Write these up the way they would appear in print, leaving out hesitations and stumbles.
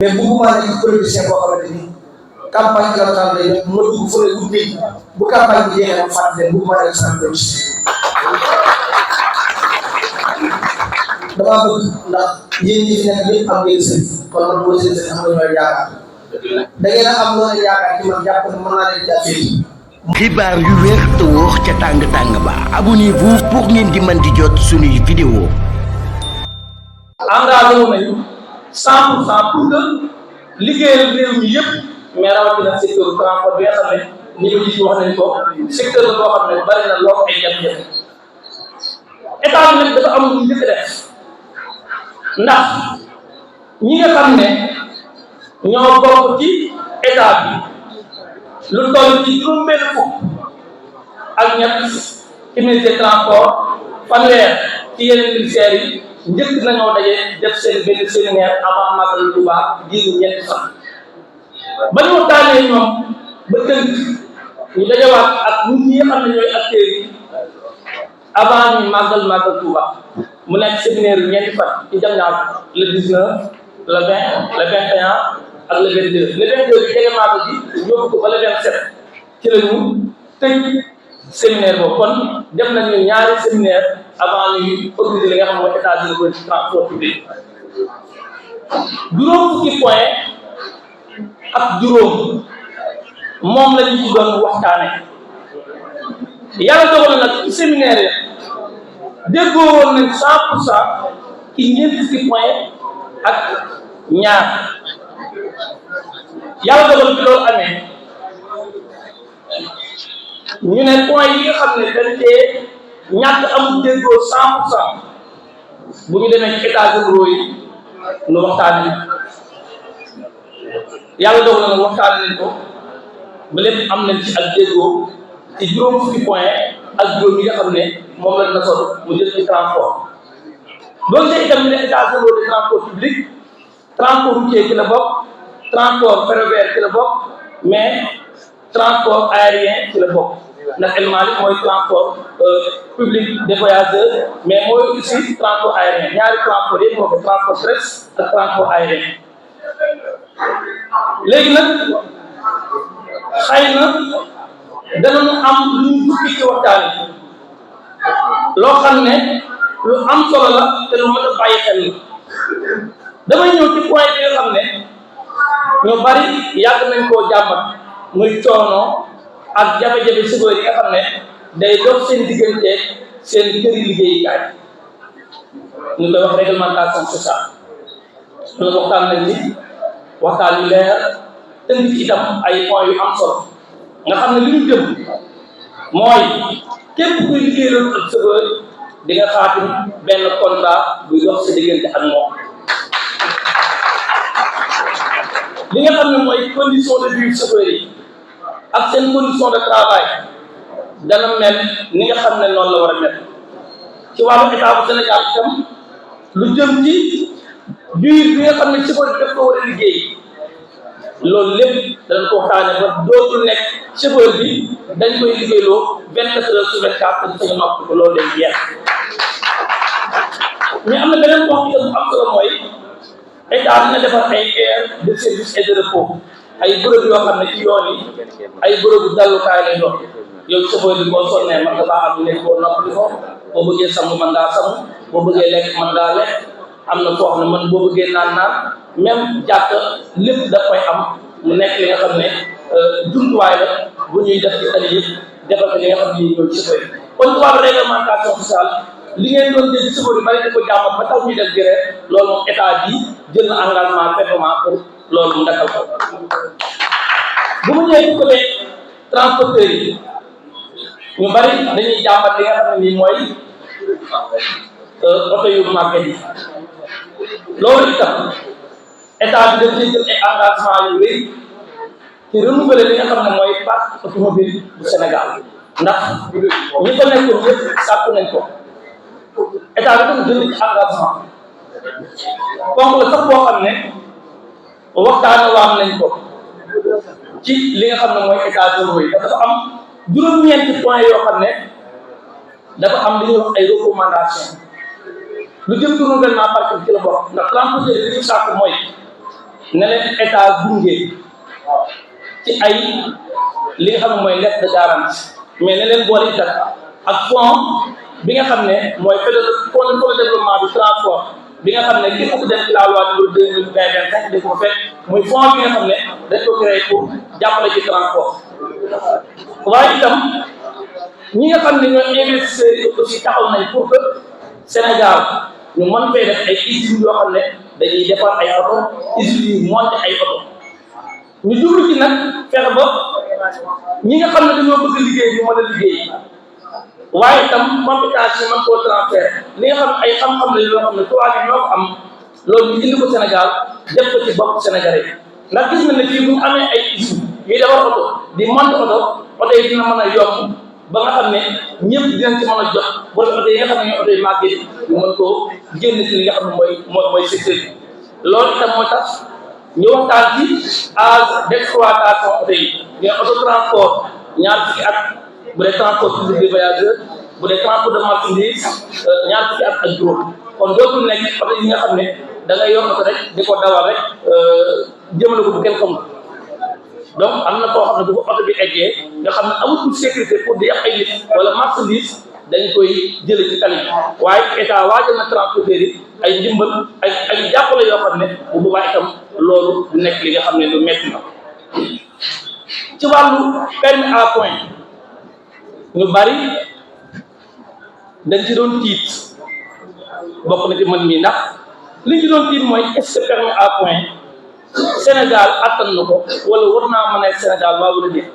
mais bëgguma nekk politicien boo xamante ni campagne électorale lay def ma dugg fële guddi bu campagne bi jeexee ma fàttali leen bëgguma nekk sans politicien damaa bëgg ndax yéen ñi fi nekk ñëpp am ngeen sëñ kon man boo seen sëñ am nga ñooy yaakaar da ngeen a am loolu yaakaar ci man jàpp ne mën naa leen jàppee xibaar yu wér te wóor ca tàng ba abonnez-vous pour ngeen di mën di jot suñuy vidéo engagé nañu 100% pour que liggéeyal réew mi yëpp mais rawatina secteur transport bi nga xam ne ñi ko gis wax nañ ko secteur la boo xam ne bari na lool ay jafe-jafe état bi nag dafa am lu njëkk def ndax ñi nga xam ne ñoo bokk ci état bi lu toll ci juróom-benn fukk ak ñett ci ministère transport fanweer ci yeneen ministères yi njëkk nañoo daje def seen benn séminaire avant Magal Touba diiru ñetti fan ba ñu waxtaanee ñoom ba tënk ñu dajewaat ak ñun ñi nga xam ne ñooy acteurs yi avant ñu Magal Touba mu nekk séminaire yu ñetti fan ci Diamniadio le 19 le 20 le 21 ak le 22 le 22 bi jege Magal bi yóbbu ko ba le 27 ci la ñu tëj séminaire boobu kon def nañu ñaari séminaire avant ñuy organiser li nga xam ne mooy état de transport public juróom fukki point ak juróom moom la ñu ci doon waxtaane yàlla dogal nag ci séminaire yi déggoo woon nañ 100% ci ñeent fukki point ak ñaar yàlla dogal bi loolu amee ñu ne point yi nga xam ne dañ cee ñàkk am déggoo 100% bu ñu demee ci état généraux yi nu waxtaane yàlla dogal na waxtaane nañ ko ba lépp am nañ ci ak déggoo ci juróom fukki point ak juróom yi nga xam ne moom la na solo mu jël ci transport loolu te itam ne état généraux de transport public transport routier ci la bokk transport ferroviaire ci la bokk mais transport aérien ci la bokk ndax élément bi mooy transport public des voyageurs mais mooy aussi transport aérien ñaari transport yëpp moo ko transport terrestre ak transport aérien léegi nag xëy na danañu am lu ñu dugg ci waxtaan loo xam ne lu am solo la te lu mën a bàyyi xel la damay ñëw ci point bi nga xam ne ñu bari yàgg nañ koo jàmbat muy coono ak jafe-jafe chauffeur yi nga xam ne day dox seen diggante seen këri liggéeyukaay ñu koy wax réglementation sociale loolu waxtaan nañ ci waxtaan yu leer tënk ci itam ay points yu am solo nga xam ne li ñu jëm mooy képp kuy liggéeyal ak chauffeur di nga xaatim benn contrat buy dox sa diggante ak moom li nga xam ne mooy condition de vie chauffeur yi ak seen condition de travail dana mel ni nga xam ne noonu la war a mel ci wàllu état bu Sénégal itam lu jëm ci biir bi nga xam ne chauffeur bi daf ko war a liggéey loolu lépp danañ ko waxtaane ba dootul nekk chauffeur bi dañ koy liggéeyloo 24 heures sur 24 dañ sañu nopp ko loolu day jeex mais am na beneen wax bi am solo mooy état dina defar ay aire de service et de repos ay bërëb yoo xam ne ci yoon yi ay bërëbu dallukaay lay doon yow chauffeur bi boo sonnee man nga baax am nekk boo noppali ko boo bëggee sangu mën ngaa sangu boo bëggee lekk mën ngaa lekk am na foo xam ne man boo bëggee naan même jàkk lépp dafay am mu nekk li nga xam ne jumtuwaay la bu ñuy def ci tali yëpp defal ko li nga xam ne ñoo chauffeur yi kon ci wàllu réglementation sociale li ngeen doon dégg chauffeur yi bari di ko jàmbat ba tax ñuy def grève loolu moom état bi jël na engagement fermement pour loolu mu ndakal ko bu mu ñëwee ci côté transporteurs yi ñu bari dañuy jàmbat li nga xam ne nii mooy oto yu màgget yi loolu itam état bi daf cee jël ay engagement yu rëy ci renouveler li nga xam ne mooy parc automobile bu Sénégal ndax ñi ko nekkoon yëpp sàkku nañ ko état bi tam jël ci engagement donc la sax boo xam ne waxtaane waam nañ ko ci li nga xam ne mooy état généraux yi dafa am juróom-ñeenti point yoo xam ne dafa am li ñuy wax ay recommandation lu jëm ci renouvellement parc bi ci la bokk ndax transporteur yi li ñu sàkk mooy ne leen état gunge ci ay li nga xam ne mooy lettre de garantie mais ne leen boole itam ak fonds bi nga xam ne mooy fonds de développement du transport bi nga xam ne képp ku dem ci la loi numéro 2020-25 di ko fekk muy fonds bi nga xam ne dañ ko créé pour jàppale ci transport waaye itam ñi nga xam ne ñooy investisseurs yi aussi taxaw nañ pour que Sénégal ñu mën fee def ay usines yoo xam ne dañuy defar ay oto usines yi monté ay oto ñu jublu ci nag fexe ba ñi nga xam ne dañoo bëgg liggéey ñu mën a liggéey waaye itam compétence yi mën koo transfert li nga xam ay xam-xam la yoo xam ne tubaab yi ñoo ko am loolu ñu indi ko Sénégal def ko ci bopp Sénégalais yi ndax gis na ne fii bu ñu amee ay usines yuy defar oto di monté oto yi dina mën a yomb ba nga xam ne ñëpp dinañ ci mën a jot wala oto yi nga xam ne ñooy oto yu màgg yi ñu mën koo génn ci li nga xam ne mooy secteur bi loolu itam moo tax ñu waxtaan ci âge d'exploitation oto yi mais auto transport ñaar fukki at bu dee transport public de voyageurs bu dee transport de marchandise ñaar fukki at ak juróom kon dootul nekk oto yi nga xam ne da ngay yor oto rek di ko dawal rek jëmale ko bu kenn xamul donc am na koo xam ne bu ko oto bi eggee nga xam ne amatul sécurité pour di yàq ay nit wala marchandise dañ koy jële ci tali waaye état waajal na transporteurs yi ay ndimbal ay jàppale yoo xam ne bu boobaa itam loolu du nekk li nga xam ne lu metti na ci wàllu permis à point ñu bari dañ ci doon tiit bokk na ci man mii ndax li ci doon tiit mooy est-ce que permis à point Sénégal attan na ko wala war naa mën a Sénégal waa wala déet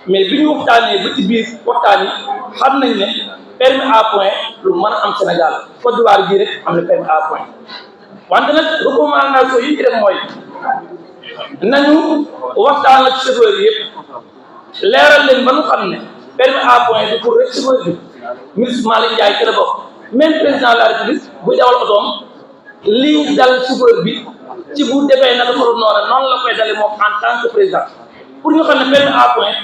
mais bi ñu waxtaanee ba ci biir waxtaan yi xam nañ ne permis à point lu mën a am Sénégal Côte d'Ivoire bii rek am na permis à point wante nag recommandation yi ci def mooy nañu waxtaan ak chauffeur yi yëpp leeral leen ba ñu xam ne permis à point bi pour rek chauffeur bi ministre Malick Ndiaye ci la bokk même président de la République buy dawal otoom lii dal chauffeur bi ci bu defee naka ko noonu la koy dale moom en tant que président pour ñu xam ne permis à point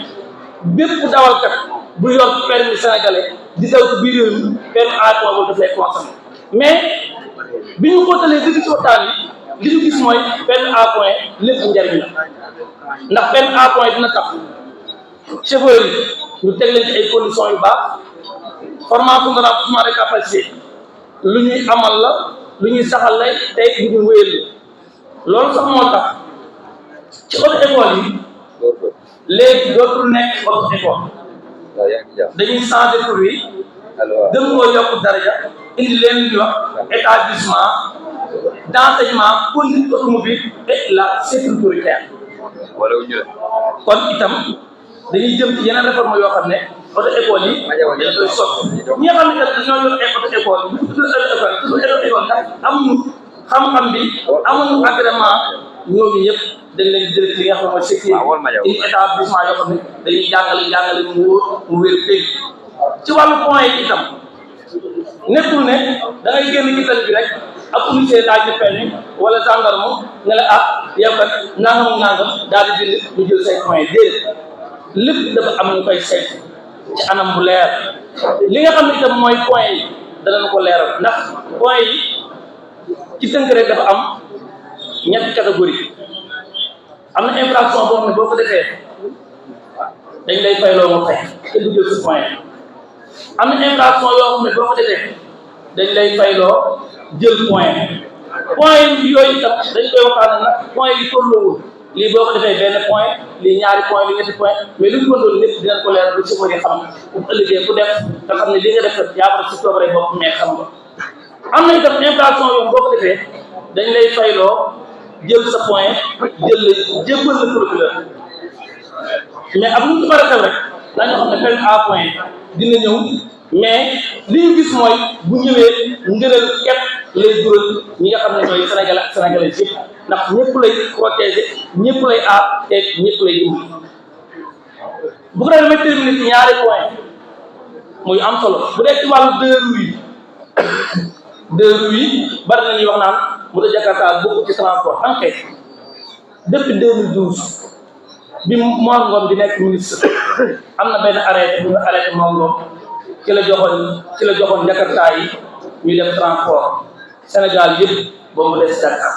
bépp dawalkat bu yor permis sénégalais di daw ci biir réew mi permis à point boobu daf lay concerné mais bi ñu xóotalee dëgg ci waxtaan yi li ñu gis mooy permis à point lépp njariñ la ndax permis à point dina tax chauffeur yi ñu teg leen ci ay conditions yu baax formation de renforcement de capacité lu ñuy amal la lu ñuy saxal lay tey lu ñuy wéyal loolu sax moo tax ci auto école yi léegi dootul nekk auto école dañuy changer tur yi gën koo yokk daraja indi leen li ñuy wax établissement d'enseignement conduite automobile et la sécurité routière kon itam dañuy jëm ci yeneen réforme yoo xam ne auto école yi dañ koy soppi ñi nga xam ne dañoo yor ay auto école bu tudd école ndax amuñu xam-xam bi amuñu agrément ñooñu ñëpp dañ leen jël ci li nga xam ne mooy sécurité indi établissement yoo xam ne dañuy jàngale mu wóor mu wér péeg ci wàllu point yi itam nekkul ne da ngay génn gisal bi rek ak policier laaj na permis wala gendarme ne la yow kat nangam daal di bind ñu jël say point déedéet lépp dafa am ñu koy saytu ci anam bu leer li nga xam ne itam mooy point yi danañ ko leeral ndax point yi ci tënk rek dafa am ñetti catégorie am na infraction boo xam ne boo ko defee dañ lay fayloo nga fay te du jël si point am na infraction yoo xam ne boo ko defee dañ lay fayloo jël point yooyu itam dañ koy waxtaane nag point yi tolloowul lii boo ko defee benn point lii ñaari point lii ñetti point mais li ñu ko doon lépp dinañ ko leeral ba si ko xam bu ëllëgee ku def nga xam ne li nga def yaa ko def si coobare bopp mais xam nga am na itam infraction yoo boo ko defee dañ lay fayloo jël sa point jébbal la procureur mais am lu ñu war a xew rek dañoo xam ne permis à point dina ñëw mais li ñu gis mooy bu ñëwee ngënal képp lay jural ñi nga xam ne ñooy Sénégal ak Sénégalais yëpp ndax ñëpp lay protéger ñëpp lay aar te ñëpp lay dimbali bu ko defee terminé ci ñaari point muy am solo bu dee ci wàllu deux roues yi bari na ñuy wax naan moto Jakarta bokk ci transport en fait depuis 2012 bi Mor Ngom di nekk ministre am na benn arrêté bu ñu arrêté Mor Ngom ci la joxoon Jakarta yi ñuy def transport Sénégal yëpp ba mu des Dakar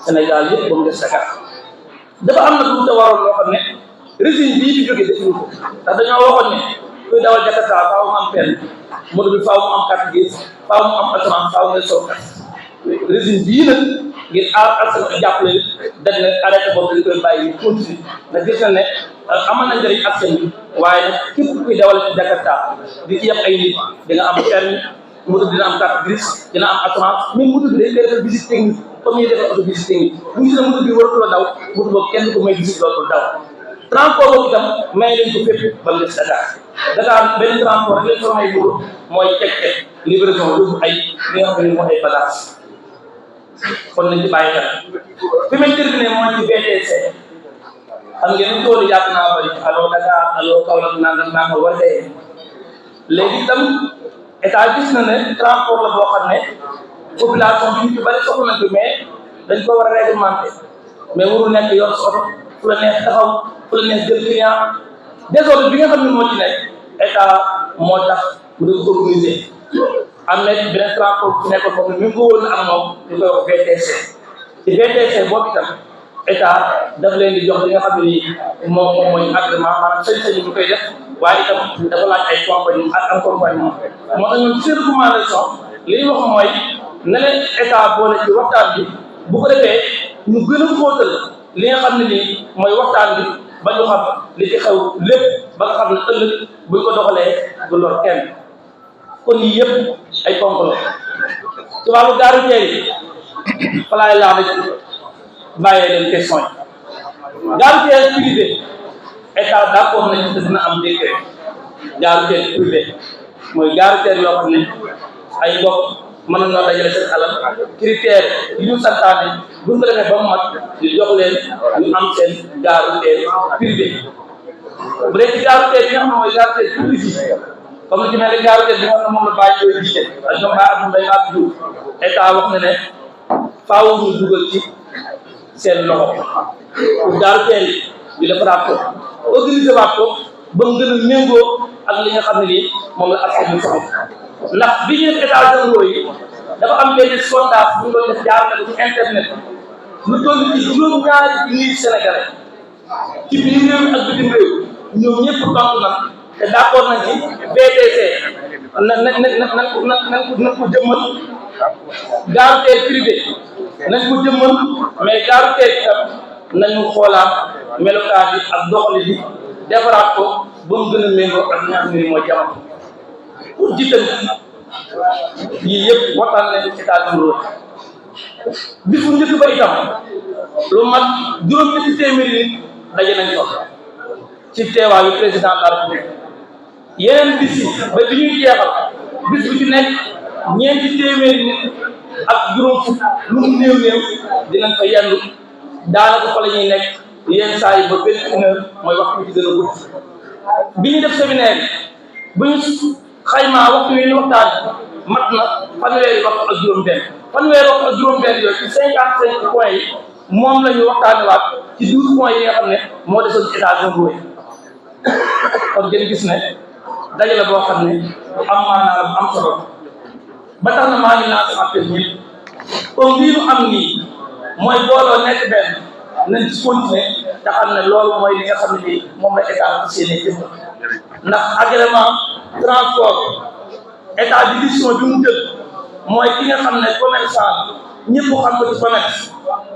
Sénégal yëpp ba mu des Dakar dafa am nag lu te waroon loo xam ne régime bii fi jógee defuñu ko ndax dañoo waxoon ne kuy dawal Jakarta faaw mu am permis moto bi faaw mu am carte grise faaw mu am assurance faaw ngay soog régime bii nag ngir askan jàppale dañ ne arrêté boobu dañ koy bàyyi continue ndax gis na ne amal na njëriñ askan bi waaye nag képp kuy dawal ci Jakarta di ci yem ay nit di nga am permis moto dina am carte grise dina am assurance même moto bi day defal visite technique comme ñuy defal auto visite technique bu ñu gisee moto bi waratu la daw moto boobu kenn ko may visite dootul daw transport boobu itam may leen ko fépp ba mu des Dakar benn transport rek lañ ko may moto mooy teg livraison yóbbu ay li nga xam ne mooy ay bagages kon nañ ci bàyyi xel fi may terminé mooy ci VTC xam ngeen ni tool yi yàgg naa bëri allo Dakar allo Kaolack nangam naa ko war a dee léegi itam état gis na ne transport la boo xam ne population bi ñu ci bëri soxla nañ ko mais dañ ko war a réglementé mais warul nekk yor sa oto fu la neex taxaw fu la neex jël client désordre bi nga xam ne moo ci nekk état moo tax mu doon organiser am na beneen transport bu nekkoon moom mi ngi ko woon am moom ñu koy wax VTC ci VTC boobu itam état daf leen di jox li nga xam ne nii moom mooy agrément maanaam sañ-sañ ñu koy def waaye itam dafa laaj ay compagnie ak accompagnement moo tax ñun ci recommandation li ñu wax mooy ne leen état boole ci waxtaan bi bu ko defee ñu gën a xóotal li nga xam ne nii mooy waxtaan bi ba ñu xam li ci xew lépp ba nga xam ne ëllëg buñ ko doxalee du lor kenn kon yii yëpp ay ponk la ci wàllu gaaru teer yi falaay laa rek bàyyee leen question yi gaaru teer privé état d'accord nañ te dina am décret gaaru teer privé mooy gaaru teer yoo xam ne ay mbokk mën nañoo dajale seen alal critère yi ñu santaane bu ñu ko defee ba mu mat di jox leen ñu am seen gaaru teer privé bu dee ci gaaru teer yi nga xam ne mooy gaaru teer public comme li ci mel ni gaaru teer bi nga xam ne moom la bàyyi yooyu jiite ak ñoom baa ak mbay ak jiw état wax na ne faaw ñu dugal ci seen loxo pour gaaru teer yi ñu defaraat ko organiser waat ko ba mu gën a méngoo ak li nga xam ne nii moom la askan wi soxla ndax bi ñu def état généraux yi dafa am benn sondage bu ñu doon def jaar na ko ci internet lu toll ci juróom-ñaari junniy Sénégalais ci biir réew mi ak bitim réew ñoom ñëpp tontu na te d'accord nañ ci VTC nañ ko jëmmal gaaru teer privé nañ ko jëmmal mais gaaru teer itam nañu xoolaat melokaan bi ak doxali bi defaraat ko ba mu gën a méngoo ak ñi nga xam ne mooy jamono pour jiital yii yëpp waxtaan nañ ci état généraux bis bu njëkk ba itam lu mat juróom-ñetti téeméeri nit daje nañ ko ci teewaayu président de la République yeneen bis yi ba bi ñuy jeexal bis bu ci nekk ñeenti téeméeri nit ak juróom fukk lu mu néew dinañ fa yendu daanaka fa la ñuy nekk yenn saa yi ba 21 heures mooy waxtu bi ci gën a gudd bi ñu def séminaire bu ñu xaymaa waxtu yi ñu waxtaan mat na fanweeri waxtu ak juróom-benn fanweeri waxtu ak juróom-benn yooyu ci 55 points yi moom la ñu waxtaanewaat ci 12 points yi nga xam ne moo desoon ci état généraux yi kon ngeen gis ne dajale boo xam ne am maanaam am solo ba tax na maa ngi lancé appel ñëpp comme lii nu am nii mooy booloo nekk benn nañ ci continuer te xam ne loolu mooy li nga xam ne nii moom la état bi séenee jëm ndax agrément transport état bi décision bi mu jël mooy ki nga xam ne commerçant ñëpp xam ko ci commerce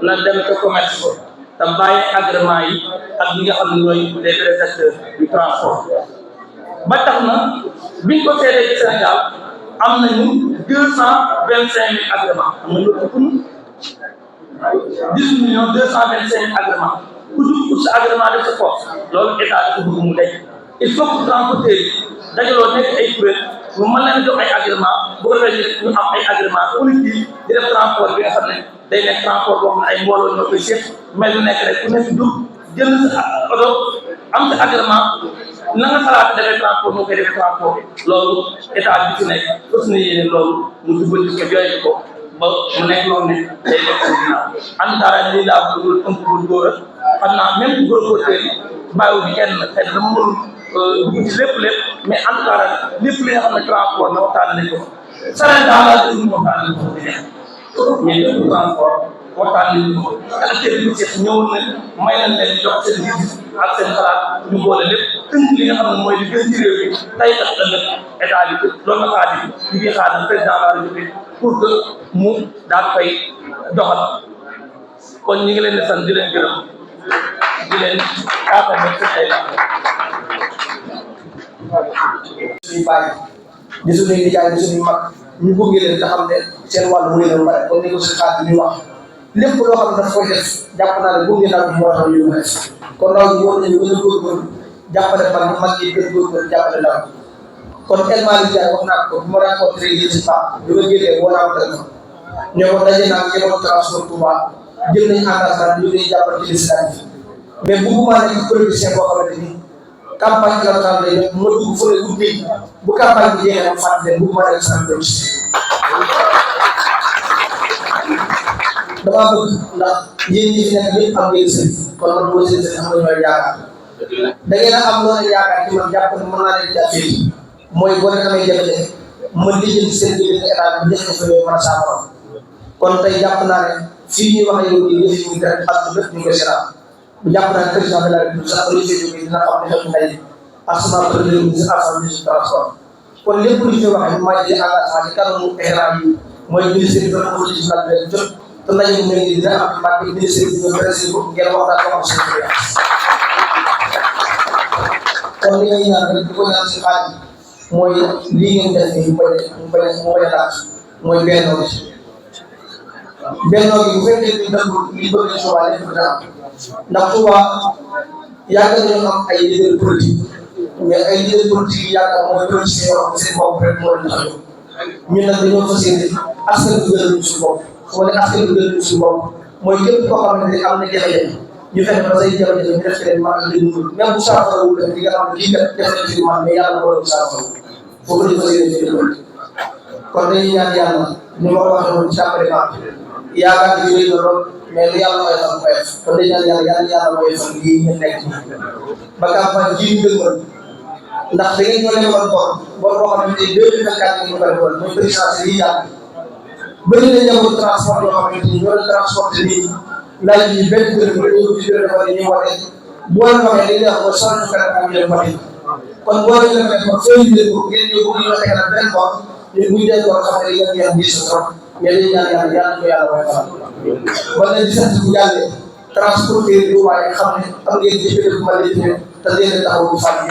na dem ca commerce ko te bàyyi agrément yi ak ñi nga xam ne ñooy les vrais acteurs du transport ba tax na biñ ko seetee ci Sénégal am nañu 225 000 agréments am nañu ëpp 18 225 000 agréments ku jug pour sa agrément def sa force loolu état dafa bëgg mu daj il faut que transporteurs yi dajaloo nekk ay kuréel mu mën leen jox ay agrément bu ko defee ñu am ay agrément collectif di def transport bi nga xam ne day nekk transport boo xam ne ay mbooloo ñoo koy seet mel lu nekk rek ku nekk dugg jël sa oto am sa agrément na nga xalaat defee transport moo koy defee transport loolu état bi ci nekk fas na yéene loolu mu jubal ko jooyee ko ba mu nekk loolu ne day nekk si ginnaaw en tout cas lii laa bëgg ëmp bu góor a xam naa même góor yi bàyyiwu bi kenn xëy na dama mënul dugg ci lépp mais en tout cas lépp li nga xam ne transport na waxtaan nañ ko sareen daal laa déglu waxtaan nañ ko mais lépp transport waxtaan nañu ko acteurs yi ci ñëwoon nañ may nañ leen jox seen gis ak seen xalaat ñu boole lépp tënk li nga xam ne mooy li gën ci réew mi tey ak ëllëg état bi loolu la xaar ñu ngi xaar président de la République pour que mu daal koy doxal kon ñu ngi leen di sant di leen gërëm di leen kaafal ba ci tey suñu bàyyi di suñuy nijaay di suñuy mag ñu gunge leen te xam ne seen wàllu wéy na bare comme ni ko si xaar bi ñuy wax lépp loo xam ne daf koy def jàpp naa ne gunge ndaw bi moo tax ñu def kon ndaw ñi war nañu gën a góorgóorlu jàppale mag yi gën a góorgóorlu jàppale ndaw kon El Malick Ndiaye wax naa ko bu ma rencontré yéen si Pape bi ma génnee woo naa ko téléphone ne ko daje naa njëkkoon transport Touba jël nañu engagement ñu ngi jàppale ci législative mais bëgguma nekk politicien boo xamante ni campagne électorale lay def ma dugg fële guddi bu campagne bi jeexee ma fàttali leen bëgguma nekk sans politicien damaa bëgg ndax yéen ñi fi nekk yëpp am ngeen sëñ kon man boo seen sëñ am nañu may yaakaar da ngeen a am loolu yaakaar ci man jàpp ne mën naa leen jàppee mooy boo leen amee jafe-jafe ma lijjanti seen diggante état bi jafe-jafe yooyu mën a saafara kon tey jàpp naa ne fii ñuy wax yow nii yëf yi ñu def ak lépp ñu koy seetaan bu jàpp naa ne président de la République sax bu ñu jógee dina xam ne xel tey ak sama premier ministre ak sama ministre transport kon lépp lu ñu fi waxee maa ngi engagement ci kanamu état yi mooy ministre bi doon ko ci nag leen jot te ndaje bu mel nii dina am mbàkk ministre bi ñu pressé ko ngeen waxtaan ko seen kon li ngay ñaan rek di ko ñaan si xaalis mooy lii ngeen def nii mu bañ a laaj mooy bennoo bi bennoo bi bu fekkee ni dëgg li bëgg na Touba lépp dina am ndax Touba yàgg nañu am ay leader politique mais ay leader politique yi yàgg mooy politicien yoo xam ne seen bopp rek moo leen tax a jóg ñun nag dañoo fas yéene askan bi gënal ñu suñu bopp wala askan bi gënal ñu suñu bopp mooy képp koo xam ne am na jafe-jafe ñu fexe ba say jafe-jafe ñu def ci leen man ak leen même bu saafara wu rek di nga xam ne kii kat jafe-jafe bi man mais yàlla moo leen saafara foofu lañ fas yéene ci kon dañuy ñaan yàlla ñu ma ko waxee woon ci tàmbali yaakaar bi rëy na lool mais lu yàlla mooy xam koy kon dañu naan yàlla mooy xam lii ñu nekk ba campagne ji ñu dëgmal ndax da ngeen ñoo lebal bor boo xam ne 2024 ñu ko defoon mooy présidence yi yàgg bëri na njaboot transport yoo xamante ni ñoo transporté nit ñi laaj yi benn dërëm ba ñëw ci dërëm wala ñuy wote boo leen waxee dañuy wax ba sonn ko rek am leen wote kon boo leen defee ba fooy leen ko ngeen ñëw bëgg ñoo tegal benn bor ñu buñ dee bor xam ne yéen ngeen gis trop mais dañuy ñaan yàlla ko yàlla mooy xam wala di sant bu jàllee transporteur yi waaye xam ne am ngeen jafe-jafe bu ma leen te leen taxaw bu fàtte